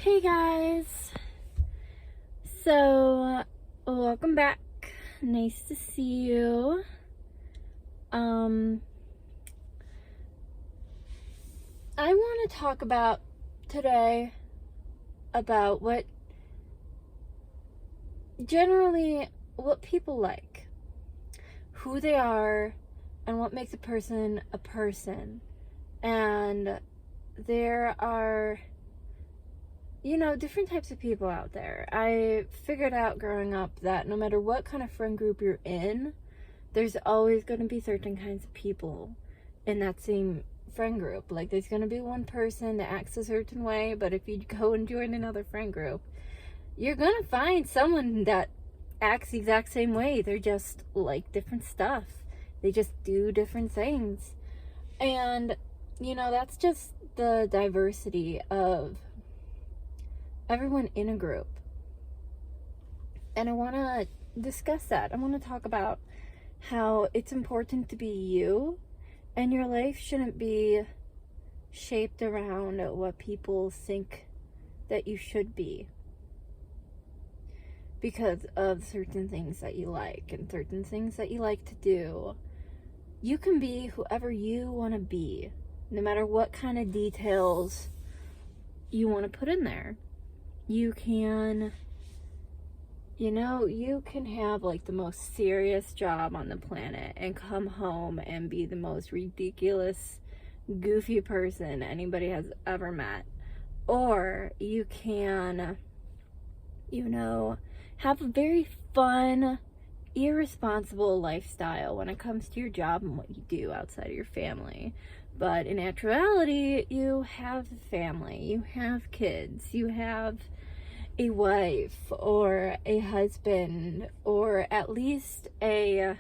Hey guys, so welcome back. Nice to see you. I want to talk about today about what people like, who they are, and what makes a person a person. And there are different types of people out there. I figured out growing up that no matter what kind of friend group you're in, there's always going to be certain kinds of people in that same friend group. Like, there's going to be one person that acts a certain way, but if you go and join another friend group, you're going to find someone that acts the exact same way. They're just like different stuff. They just do different things. And, that's just the diversity of everyone in a group. And I want to discuss that. I want to talk about how it's important to be you, and your life shouldn't be shaped around what people think that you should be because of certain things that you like and certain things that you like to do. You can be whoever you want to be, no matter what kind of details you want to put in there. You can have like the most serious job on the planet and come home and be the most ridiculous, goofy person anybody has ever met. Or you can, have a very fun, irresponsible lifestyle when it comes to your job and what you do outside of your family. But in actuality, you have a family, you have kids, you have a wife or a husband, or at least a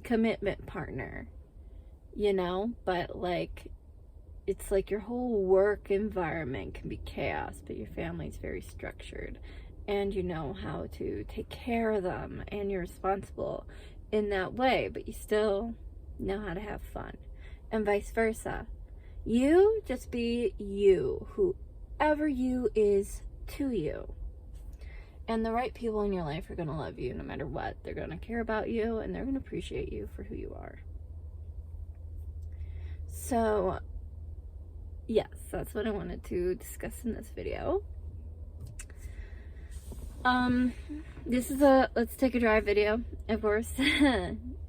commitment partner, but like, it's like your whole work environment can be chaos, but your family's very structured, and you know how to take care of them, and you're responsible in that way, but you still know how to have fun, and vice versa. You just be you, whoever you is to you, and the right people in your life are going to love you no matter what. They're going to care about you, and they're going to appreciate you for who you are. So yes, that's what I wanted to discuss in this video. This is a let's take a drive video, of course.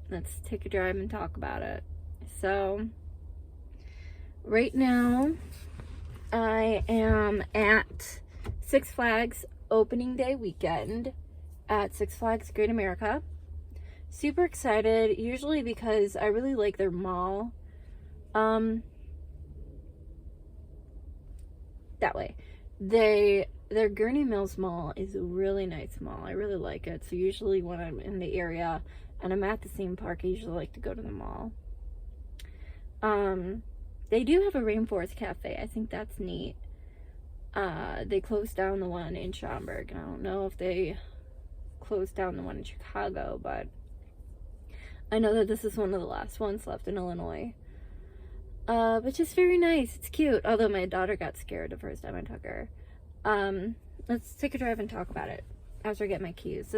Let's take a drive and talk about it. So right now I am at Six Flags opening day weekend at Six Flags Great America. Super excited, usually because I really like their mall. That way. Their Gurney Mills Mall is a really nice mall. I really like it. So usually when I'm in the area and I'm at the theme park, I usually like to go to the mall. They do have a Rainforest Cafe. I think that's neat. They closed down the one in Schaumburg. I don't know if they closed down the one in Chicago, but I know that this is one of the last ones left in Illinois. But just very nice. It's cute. Although my daughter got scared the first time I took her. Let's take a drive and talk about it after I get my keys.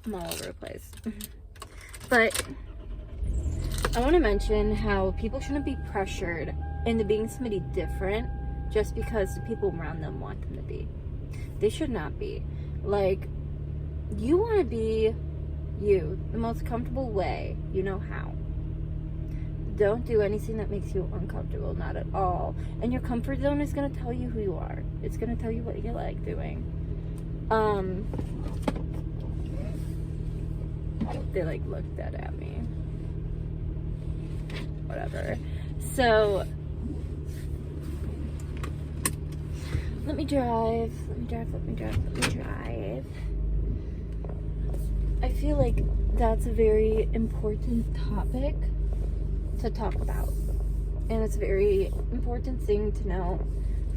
I'm all over the place. But I want to mention how people shouldn't be pressured into being somebody different just because the people around them want them to be. They should not be. Like, you want to be you the most comfortable way you know how. Don't do anything that makes you uncomfortable, not at all. And your comfort zone is going to tell you who you are. It's going to tell you what you like doing. They like looked dead at me. Whatever. So let me drive. I feel like that's a very important topic to talk about, and it's a very important thing to know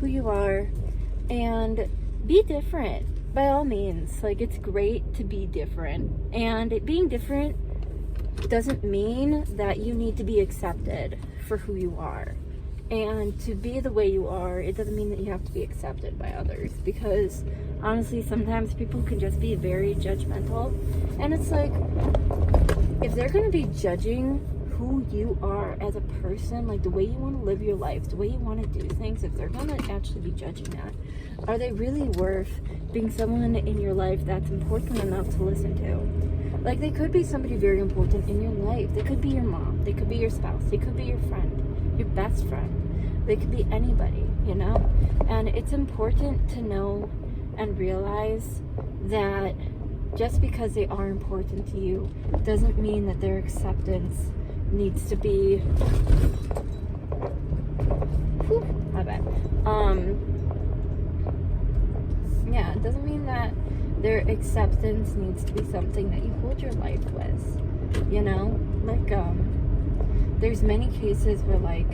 who you are and be different by all means. Like, it's great to be different, and being different doesn't mean that you need to be accepted for who you are. And to be the way you are, it doesn't mean that you have to be accepted by others, because honestly, sometimes people can just be very judgmental. And it's like, if they're going to be judging who you are as a person, like the way you want to live your life, the way you want to do things, if they're going to actually be judging that, are they really worth being someone in your life that's important enough to listen to? Like, they could be somebody very important in your life. They could be your mom, they could be your spouse, they could be your friend, your best friend. They could be anybody, you know? And it's important to know and realize that just because they are important to you doesn't mean that their acceptance needs to be, my bad. Yeah, it doesn't mean that their acceptance needs to be something that you hold your life with, you know? Like, there's many cases where, like,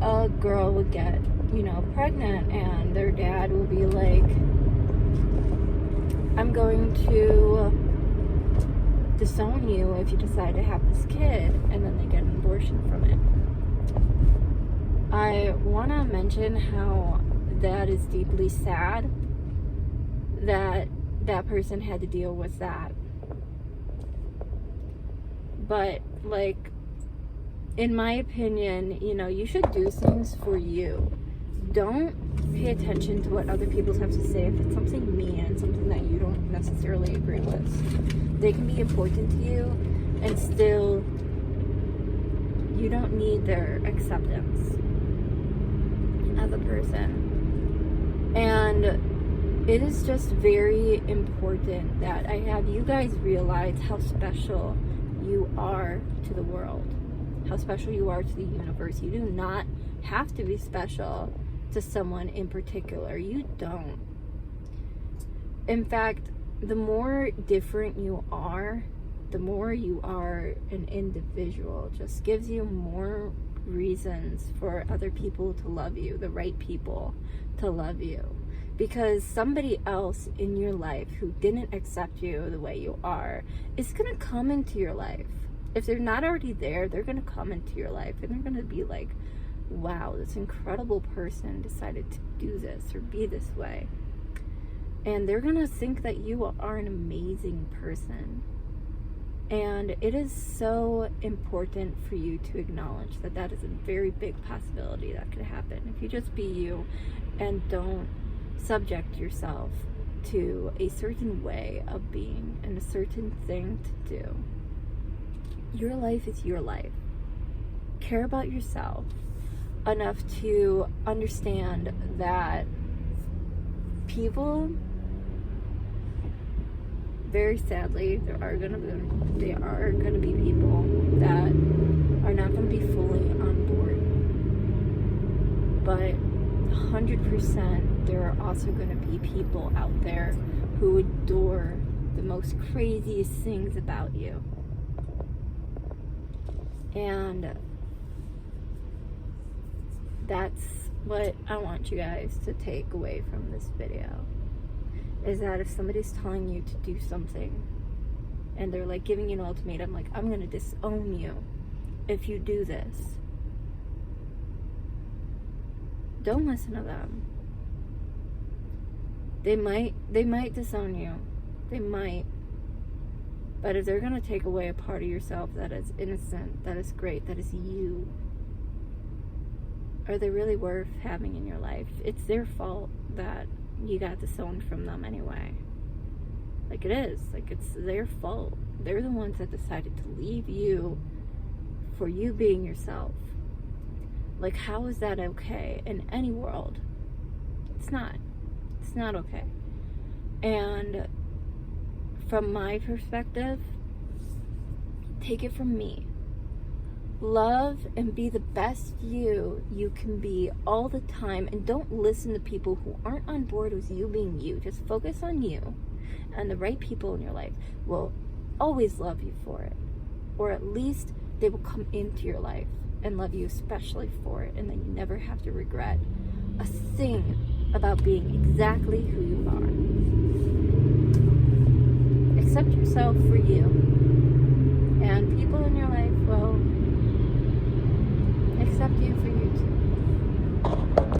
a girl would get, you know, pregnant, and their dad will be like, I'm going to disown you if you decide to have this kid, and then they get an abortion from it. I want to mention how that is deeply sad that that person had to deal with that. But, like, in my opinion, you know, you should do things for you. Don't pay attention to what other people have to say if it's something mean and something that you don't necessarily agree with. They can be important to you, and still, you don't need their acceptance as a person. And it is just very important that I have you guys realize how special you are to the world. How special you are to the universe. You do not have to be special to someone in particular. You don't. In fact, the more different you are, the more you are an individual. Just gives you more reasons for other people to love you, the right people to love you. Because somebody else in your life who didn't accept you the way you are is going to come into your life. If they're not already there, they're going to come into your life, and they're going to be like, wow, this incredible person decided to do this or be this way. And they're going to think that you are an amazing person. And it is so important for you to acknowledge that that is a very big possibility that could happen. If you just be you and don't subject yourself to a certain way of being and a certain thing to do. Your life is your life. Care about yourself enough to understand that people, very sadly, there are gonna be people that are not gonna be fully on board. But 100% there are also gonna be people out there who adore the most craziest things about you. And that's what I want you guys to take away from this video, is that if somebody's telling you to do something and they're like giving you an ultimatum, like, I'm gonna disown you if you do this, don't listen to them. They might disown you. They might. But if they're going to take away a part of yourself that is innocent, that is great, that is you, are they really worth having in your life? It's their fault that you got disowned from them anyway. Like, it is. Like, it's their fault. They're the ones that decided to leave you for you being yourself. Like, how is that okay in any world? It's not. It's not okay. And from my perspective, take it from me. Love and be the best you can be all the time, and don't listen to people who aren't on board with you being you. Just focus on you, and the right people in your life will always love you for it, or at least they will come into your life and love you especially for it, and then you never have to regret a thing about being exactly who you are. Accept yourself for you, and people in your life will accept you for you too.